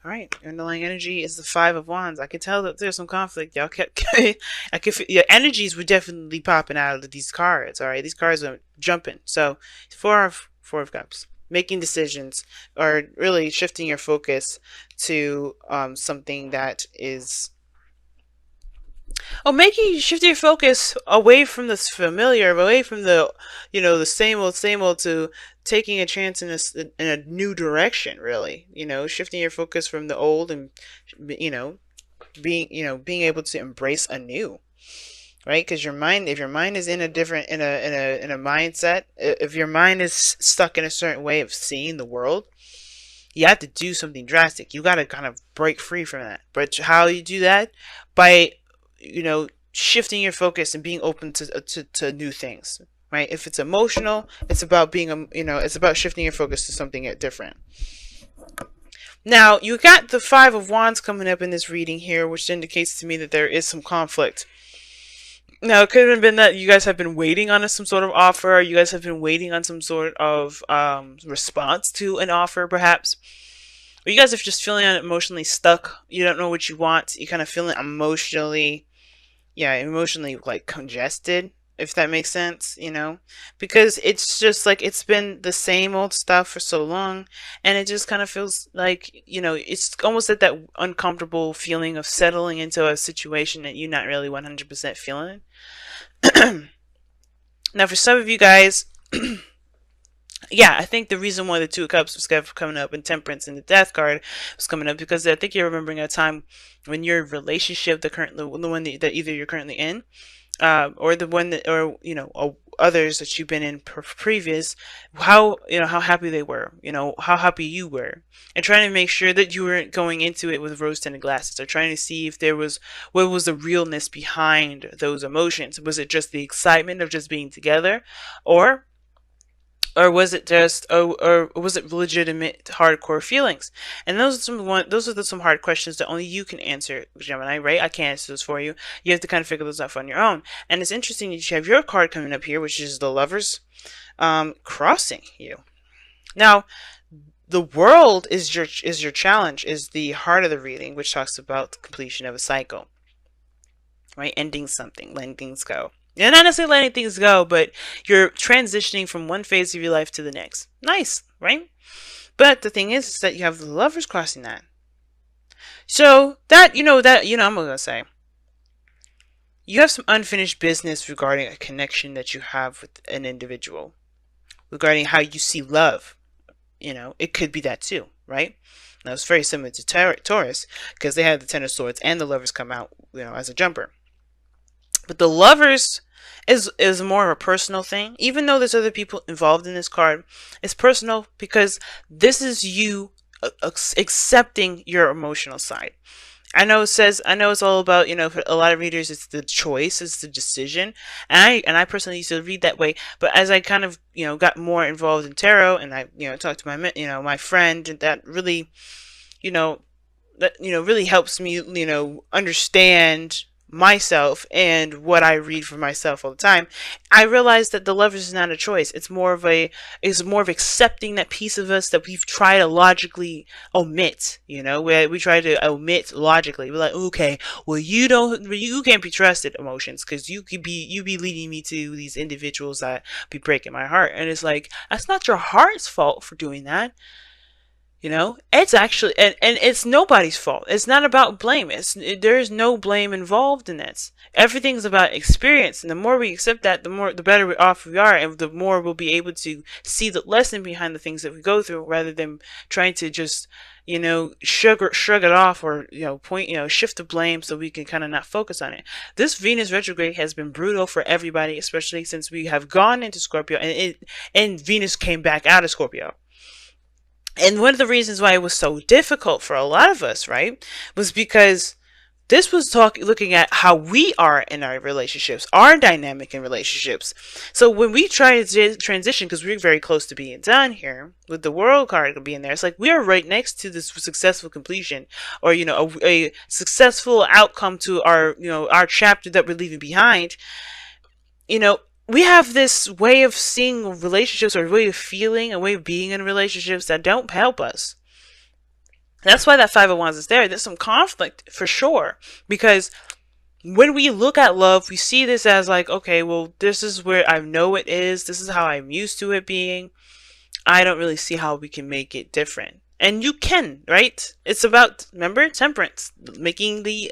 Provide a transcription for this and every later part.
All right, underlying energy is the Five of Wands. I could tell that there's some conflict. Y'all kept, I could feel your energies were definitely popping out of these cards. All right, these cards are jumping. So, Four of Cups, making decisions, or really shifting your focus to something that is, making shift your focus away from the familiar, away from the, the same old, to taking a chance in a new direction. Really, shifting your focus from the old and, you know, being able to embrace a new. Right, because your mind, if your mind is in a different, in a mindset, if your mind is stuck in a certain way of seeing the world, you have to do something drastic. You got to kind of break free from that. But how you do that? By, shifting your focus and being open to new things. Right? If it's emotional, it's about being, it's about shifting your focus to something different. Now, you got the Five of Wands coming up in this reading here, which indicates to me that there is some conflict. Now, it could have been that you guys have been waiting on some sort of offer, or you guys have been waiting on some sort of response to an offer, perhaps. Or you guys are just feeling emotionally stuck. You don't know what you want. You kind of feeling emotionally like congested, if that makes sense, because it's just like it's been the same old stuff for so long, and it just kind of feels like, it's almost at that uncomfortable feeling of settling into a situation that you're not really 100% feeling. Now, for some of you guys, yeah, I think the reason why the Two of Cups was coming up and Temperance and the Death card was coming up, because I think you're remembering a time when your relationship, the one that either you're currently in, or the one that, or others that you've been in previous, how happy they were, how happy you were, and trying to make sure that you weren't going into it with rose-tinted glasses, or trying to see if there was, what was the realness behind those emotions. Was it just the excitement of just being together, or was it just, or was it legitimate hardcore feelings? And those are some hard questions that only you can answer, Gemini, right? I can't answer those for you. You have to kind of figure those out on your own. And it's interesting that you have your card coming up here, which is the Lovers, crossing you. Now, the world is your challenge, is the heart of the reading, which talks about the completion of a cycle, right? Ending something, letting things go. You're not necessarily letting things go, but you're transitioning from one phase of your life to the next. Nice, right? But the thing is that you have the Lovers crossing that. So I'm going to say, you have some unfinished business regarding a connection that you have with an individual, regarding how you see love. It could be that too, right? Now, it's very similar to Taurus, because they had the Ten of Swords and the Lovers come out, as a jumper. But the Lovers is more of a personal thing. Even though there's other people involved in this card, it's personal because this is you accepting your emotional side. I know it's all about, for a lot of readers, it's the choice, it's the decision. And I personally used to read that way. But as I kind of, got more involved in tarot, and I, talked to my friend, that really, really helps me, understand myself and what I read for myself all the time. I realized that the Lovers is not a choice. It's more of accepting that piece of us that we've tried to logically omit. Where we try to omit logically. We're like, okay, well, you can't be trusted, emotions, because you be leading me to these individuals that be breaking my heart. And it's like, that's not your heart's fault for doing that. It's actually, and it's nobody's fault. It's not about blame. There's no blame involved in this. Everything's about experience. And the more we accept that, the better off we are. And the more we'll be able to see the lesson behind the things that we go through, rather than trying to just, shrug it off, or, shift the blame so we can kind of not focus on it. This Venus retrograde has been brutal for everybody, especially since we have gone into Scorpio, and Venus came back out of Scorpio. And one of the reasons why it was so difficult for a lot of us, right, was because this was looking at how we are in our relationships, our dynamic in relationships. So when we try to transition, because we're very close to being done here, with the World card being there, it's like we are right next to this successful completion, or a successful outcome to our chapter that we're leaving behind. We have this way of seeing relationships, or way of feeling, a way of being in relationships that don't help us. That's why that Five of Wands is there. There's some conflict for sure, because when we look at love, we see this as like, okay, well, this is where I know it is. This is how I'm used to it being. I don't really see how we can make it different. And you can, right? It's about, remember, temperance, making the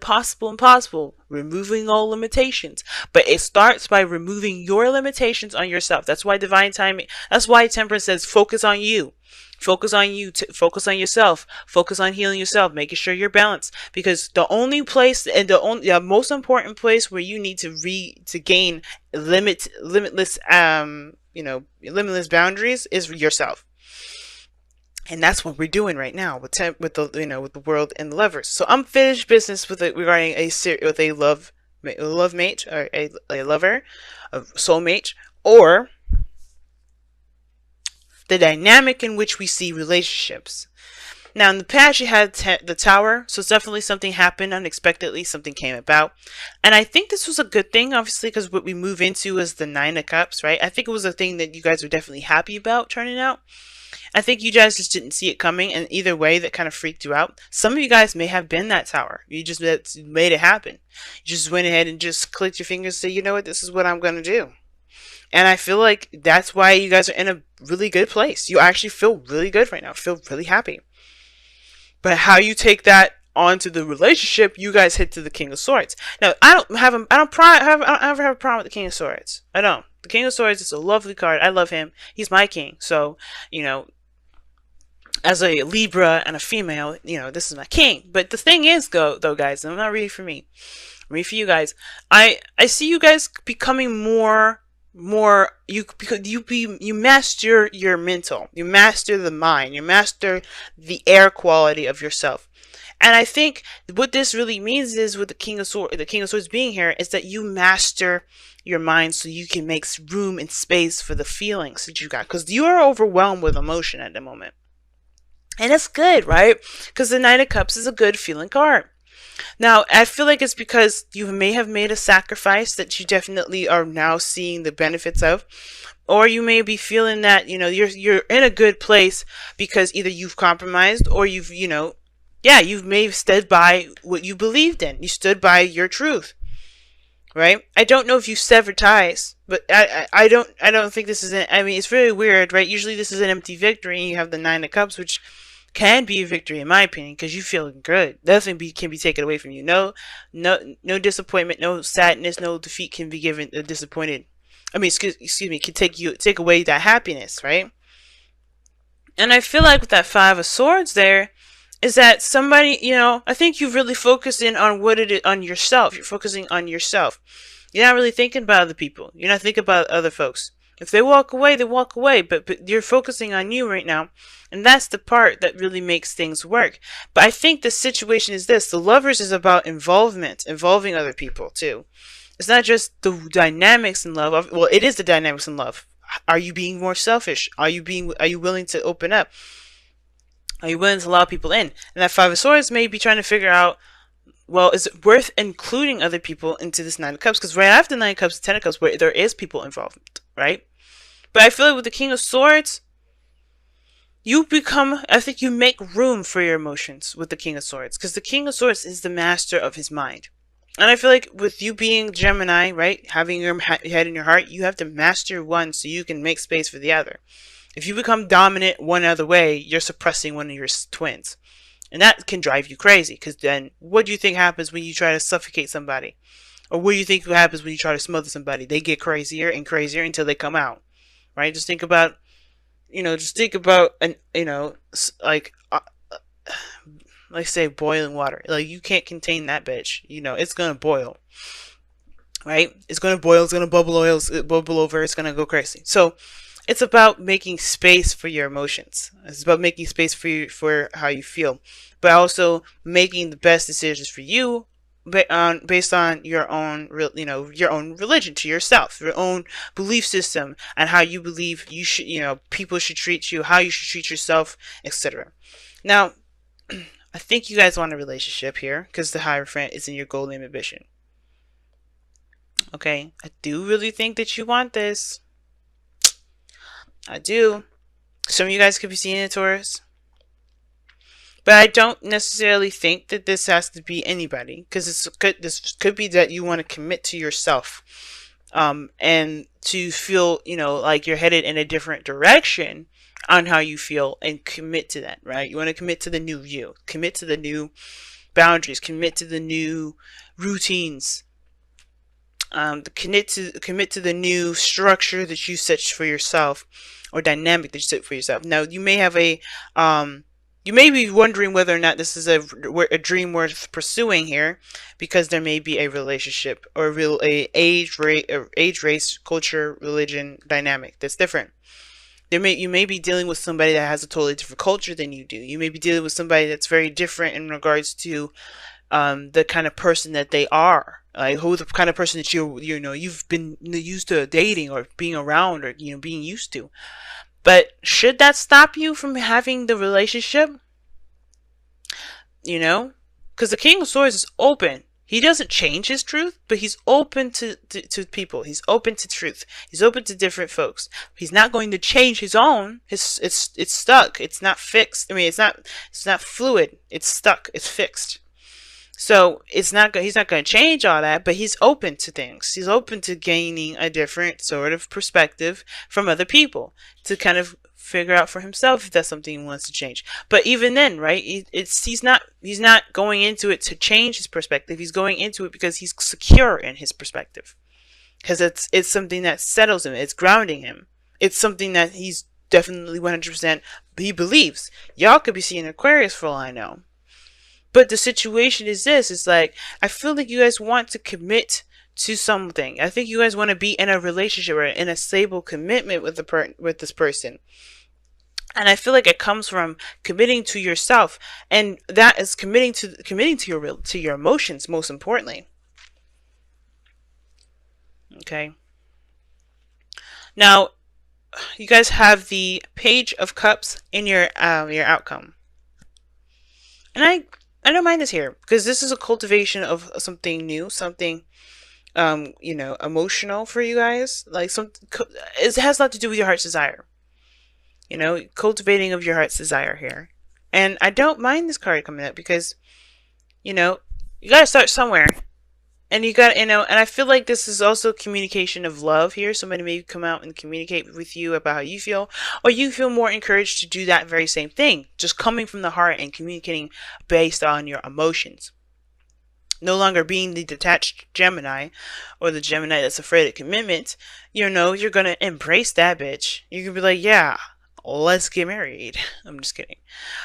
possible impossible, removing all limitations. But it starts by removing your limitations on yourself. That's why divine timing, that's why temperance says focus on you. Focus on you, focus on yourself, focus on healing yourself, making sure you're balanced. Because the only place and the most important place where you need to gain limitless limitless boundaries is yourself. And that's what we're doing right now with the world and the lovers. So unfinished business regarding a love mate, or a lover, a soulmate, or the dynamic in which we see relationships. Now, in the past, you had the Tower, so definitely something happened unexpectedly, something came about. And I think this was a good thing, obviously, because what we move into is the Nine of Cups, right? I think it was a thing that you guys were definitely happy about turning out. I think you guys just didn't see it coming, and either way, that kind of freaked you out. Some of you guys may have been that Tower. You just made it happen. You just went ahead and just clicked your fingers and said, you know what, this is what I'm going to do. And I feel like that's why you guys are in a really good place. You actually feel really good right now. Feel really happy. But how you take that onto the relationship, you guys hit to the King of Swords. Now, I don't ever have a problem with the King of Swords. I don't. The King of Swords is a lovely card. I love him. He's my king. So, as a Libra and a female, this is my king. But the thing is, though, guys, I'm not reading for me. I'm reading for you guys. I see you guys becoming more you master your mental, you master the mind, you master the air quality of yourself. And I think what this really means is, with the King of Swords being here, is that you master your mind so you can make room and space for the feelings that you got, because you are overwhelmed with emotion at the moment. And that's good, right? Because the Knight of Cups is a good feeling card. Now, I feel like it's because you may have made a sacrifice that you definitely are now seeing the benefits of, or you may be feeling that, you're in a good place because either you've compromised or you've may have stood by what you believed in. You stood by your truth, right? I don't know if you severed ties, but I don't think this is it's really weird, right? Usually this is an empty victory, and you have the Nine of Cups, which can be a victory in my opinion, because you feel good. Nothing can be taken away from you. No disappointment, no sadness, no defeat can be given disappointed. Excuse me, can take away that happiness, right? And I feel like with that Five of Swords there, is that somebody, I think you really focus in on what it is, on yourself. You're focusing on yourself. You're not really thinking about other people. You're not thinking about other folks. If they walk away, they walk away, but you're focusing on you right now. And that's the part that really makes things work. But I think the situation is this. The Lovers is about involving other people too. It's not just the dynamics in love. Well, it is the dynamics in love. Are you being more selfish? Are you willing to open up? Are you willing to allow people in? And that Five of Swords may be trying to figure out, well, is it worth including other people into this Nine of Cups? Because right after Nine of Cups, Ten of Cups, where there is people involved, right? But I feel like with the King of Swords, I think you make room for your emotions with the King of Swords. Because the King of Swords is the master of his mind. And I feel like with you being Gemini, right, having your head in your heart, you have to master one so you can make space for the other. If you become dominant one other way, you're suppressing one of your twins. And that can drive you crazy, because then what do you think happens when you try to suffocate somebody? Or what do you think happens when you try to smother somebody? They get crazier and crazier until they come out, right? Just think about, like say boiling water. Like, you can't contain that bitch. It's going to boil, right? It's going to boil, it's going to bubble over, it's going to go crazy. So it's about making space for your emotions. It's about making space for how you feel, but also making the best decisions for you, based on your own religion to yourself, your own belief system, and how you believe people should treat you, how you should treat yourself, etc. Now, I think you guys want a relationship here because the Hierophant is in your goal and ambition. Okay, I do really think that you want this. I do. Some of you guys could be seeing a Taurus. But I don't necessarily think that this has to be anybody, because this could be that you want to commit to yourself, and to feel, like you're headed in a different direction on how you feel, and commit to that, right? You want to commit to the new you, commit to the new boundaries, commit to the new routines, commit to the new structure that you set for yourself, or dynamic that you set for yourself. Now, you may have you may be wondering whether or not this is a dream worth pursuing here, because there may be a relationship or a age, race, culture, religion dynamic that's different. You may be dealing with somebody that has a totally different culture than you do. You may be dealing with somebody that's very different in regards to the kind of person that they are, like who the kind of person that you've been used to dating or being around, or being used to. But should that stop you from having the relationship? Because the King of Swords is open. He doesn't change his truth, but he's open to people. He's open to truth. He's open to different folks. He's not going to change his own. It's stuck. It's not fixed. I mean, it's not fluid. It's stuck. It's fixed. So he's not going to change all that, but he's open to things. He's open to gaining a different sort of perspective from other people to kind of figure out for himself if that's something he wants to change. But even then, right, he's not going into it to change his perspective. He's going into it because he's secure in his perspective, because it's something that settles him. It's grounding him. It's something that he's definitely 100% he believes. Y'all could be seeing Aquarius for all I know. But the situation is this: it's like, I feel like you guys want to commit to something. I think you guys want to be in a relationship or in a stable commitment with this person. And I feel like it comes from committing to yourself, and that is committing to your emotions, most importantly. Okay. Now, you guys have the Page of Cups in your outcome, and I don't mind this here, because this is a cultivation of something new, something emotional for you guys. Like, it has a lot to do with your heart's desire. Cultivating of your heart's desire here. And I don't mind this card coming up, because you gotta start somewhere. And you got, and I feel like this is also communication of love here. Somebody may come out and communicate with you about how you feel, or you feel more encouraged to do that very same thing, just coming from the heart and communicating based on your emotions. No longer being the detached Gemini, or the Gemini that's afraid of commitment. You're gonna embrace that bitch. You can be like, yeah, let's get married. I'm just kidding.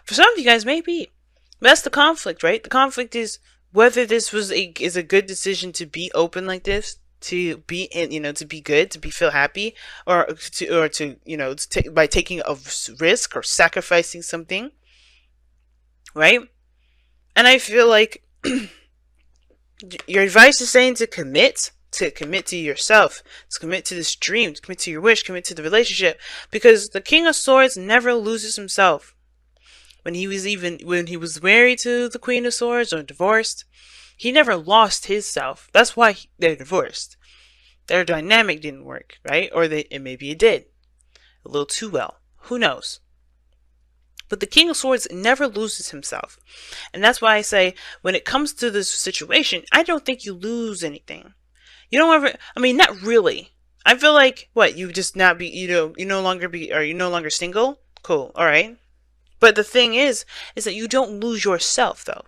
For some of you guys, maybe. But that's the conflict, right? The conflict is whether this is a good decision to be open like this, to be to be good, to feel happy, or to by taking a risk or sacrificing something, right? And I feel like your advice is saying to commit to yourself, to commit to this dream, to commit to your wish, commit to the relationship, because the King of Swords never loses himself. When he was married to the Queen of Swords or divorced, he never lost his self. That's why they're divorced. Their dynamic didn't work, right? Or maybe it did a little too well. Who knows? But the King of Swords never loses himself. And that's why I say, when it comes to this situation, I don't think you lose anything. You don't ever, not really. I feel like, you just not be, you no longer single? Cool, alright. But the thing is that you don't lose yourself, though.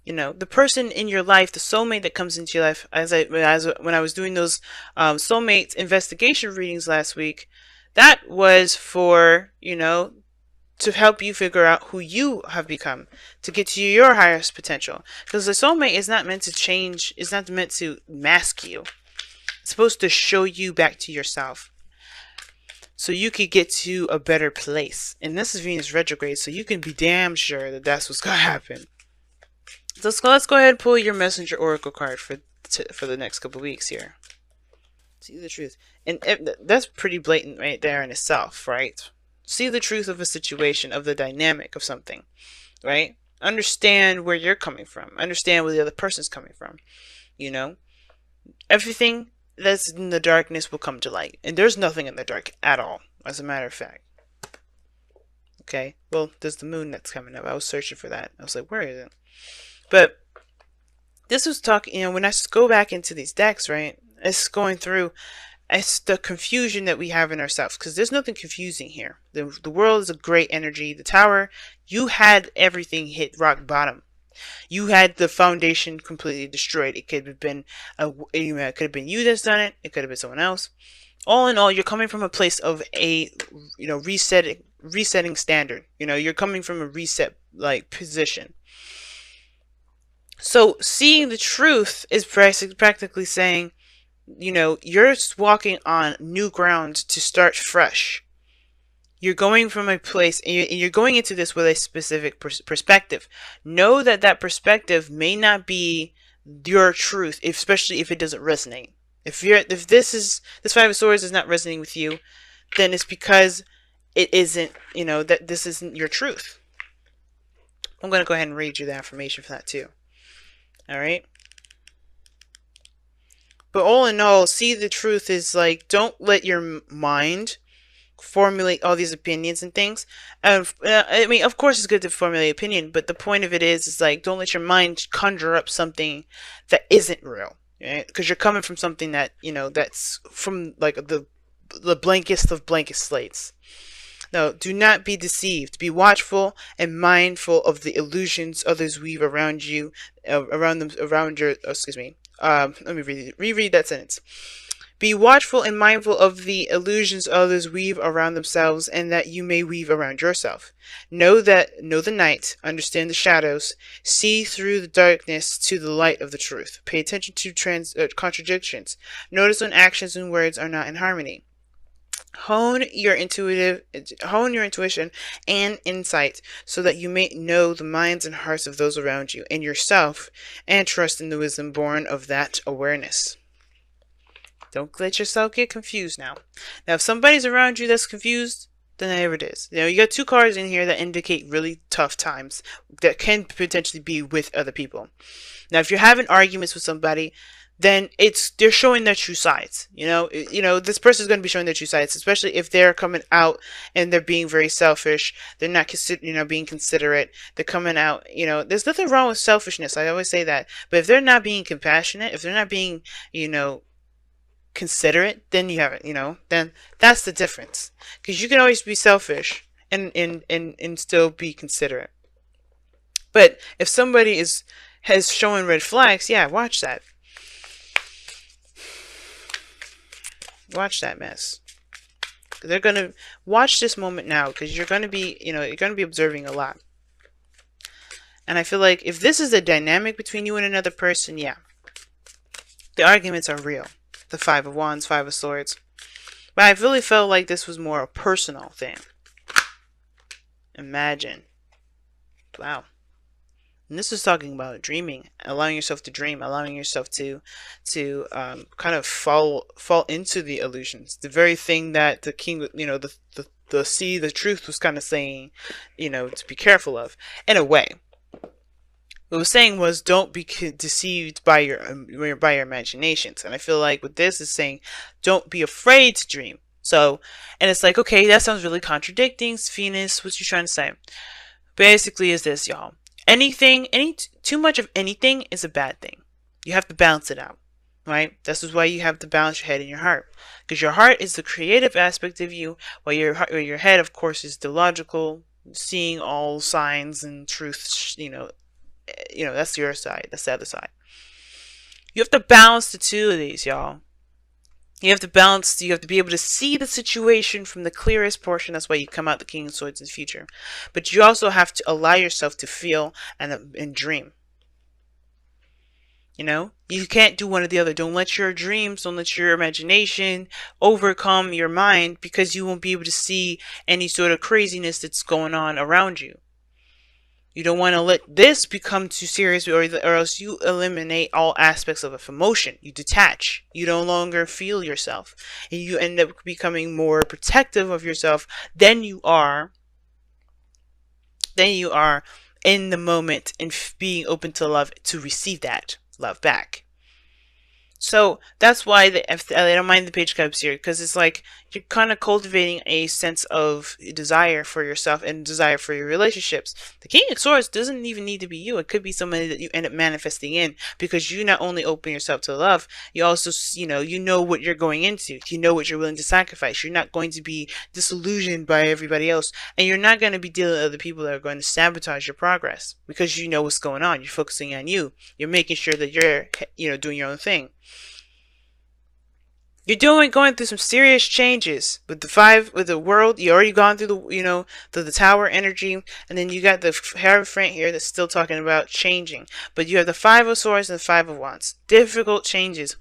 The person in your life, the soulmate that comes into your life, when I was doing those soulmate investigation readings last week, that was for, to help you figure out who you have become, to get to your highest potential. Because the soulmate is not meant to change, it's not meant to mask you. It's supposed to show you back to yourself, so you could get to a better place. And this is Venus retrograde, so you can be damn sure that that's what's going to happen. So let's go ahead and pull your Messenger Oracle card for the next couple weeks here. See the truth. And that's pretty blatant right there in itself, right? See the truth of a situation, of the dynamic of something, right? Understand where you're coming from. Understand where the other person's coming from. Everything that's in the darkness will come to light. And there's nothing in the dark at all, as a matter of fact. Okay, well, there's the moon that's coming up. I was searching for that. I was like, where is it? But this was talking, when I go back into these decks, right? It's going through, it's the confusion that we have in ourselves, because there's nothing confusing here. The world is a great energy. The tower, you had everything hit rock bottom. You had the foundation completely destroyed. It could have been it could have been you that's done it. It could have been someone else. All in all, you're coming from a place of a resetting standard. You're coming from a reset position. So seeing the truth is practically saying, you're walking on new ground to start fresh. You're going from a place, and you're going into this with a specific perspective. Know that that perspective may not be your truth, especially if it doesn't resonate. If this Five of Swords is not resonating with you, then it's because it isn't, that this isn't your truth. I'm going to go ahead and read you the affirmation for that too. All right. But all in all, see the truth is like, don't let your mind formulate all these opinions and things. I mean, of course it's good to formulate opinion, but the point of it is like, don't let your mind conjure up something that isn't real, right? Because you're coming from something that, that's from like the blankest of blank slates. No, do not be deceived. Be watchful and mindful of the illusions others weave around you, around your, excuse me. Let me reread that sentence. Be watchful and mindful of the illusions others weave around themselves, and that you may weave around yourself. Know the night, understand the shadows, see through the darkness to the light of the truth. Pay attention to contradictions. Notice when actions and words are not in harmony. Hone your intuition and insight so that you may know the minds and hearts of those around you and yourself, and trust in the wisdom born of that awareness. Don't let yourself get confused now. Now, if somebody's around you that's confused, then there it is. You got two cards in here that indicate really tough times that can potentially be with other people. Now, if you're having arguments with somebody, then they're showing their true sides. This person's going to be showing their true sides, especially if they're coming out and they're being very selfish. They're not being considerate. They're coming out, there's nothing wrong with selfishness. I always say that. But if they're not being compassionate, if they're not being, considerate, then you have it, then that's the difference. Because you can always be selfish and still be considerate. But if somebody has showing red flags, yeah, watch that. Watch that mess. They're going to watch this moment now, because you're going to be, you're going to be observing a lot. And I feel like if this is a dynamic between you and another person, yeah, the arguments are real. The Five of Wands, Five of Swords. But I really felt like this was more a personal thing. Imagine. Wow. And this is talking about dreaming, allowing yourself to dream, allowing yourself to kind of fall into the illusions. The very thing that the king, the truth was kind of saying, to be careful of, in a way. What it was saying was, don't be deceived by your imaginations. And I feel like with this is saying, don't be afraid to dream. So, and it's like, okay, that sounds really contradicting. Venus, what you trying to say? Basically is this, y'all. Too much of anything is a bad thing. You have to balance it out, right? This is why you have to balance your head and your heart. Because your heart is the creative aspect of you, while your head, of course, is the logical, seeing all signs and truths, that's your side. That's the other side. You have to balance the two of these, y'all. You have to be able to see the situation from the clearest portion. That's why you come out the King of Swords in the future. But you also have to allow yourself to feel and dream. You can't do one or the other. Don't let your dreams, don't let your imagination overcome your mind, because you won't be able to see any sort of craziness that's going on around you. You don't want to let this become too serious, or else you eliminate all aspects of emotion. You detach. You no longer feel yourself. And you end up becoming more protective of yourself than you are in the moment, and being open to love, to receive that love back. So that's why I don't mind the page cups here, because it's like you're kind of cultivating a sense of desire for yourself and desire for your relationships. The King of Swords doesn't even need to be you. It could be somebody that you end up manifesting in, because you not only open yourself to love, you also, you know what you're going into. You know what you're willing to sacrifice. You're not going to be disillusioned by everybody else, and you're not going to be dealing with other people that are going to sabotage your progress, because you know what's going on. You're focusing on you. You're making sure that you're, doing your own thing. You're going through some serious changes with the world. You already gone through the Tower energy, and then you got the Hierophant here that's still talking about changing. But you have the Five of Swords and the Five of Wands. Difficult changes,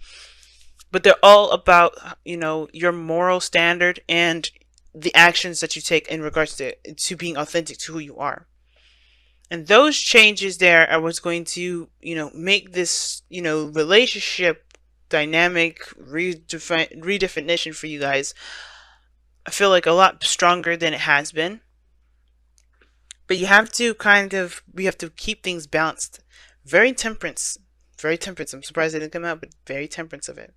but they're all about your moral standard and the actions that you take in regards to being authentic to who you are. And those changes there are what's going to make this relationship dynamic redefinition for you guys, I feel like, a lot stronger than it has been. But you have to keep things balanced. Very temperance. I'm surprised it didn't come out, but very temperance of it.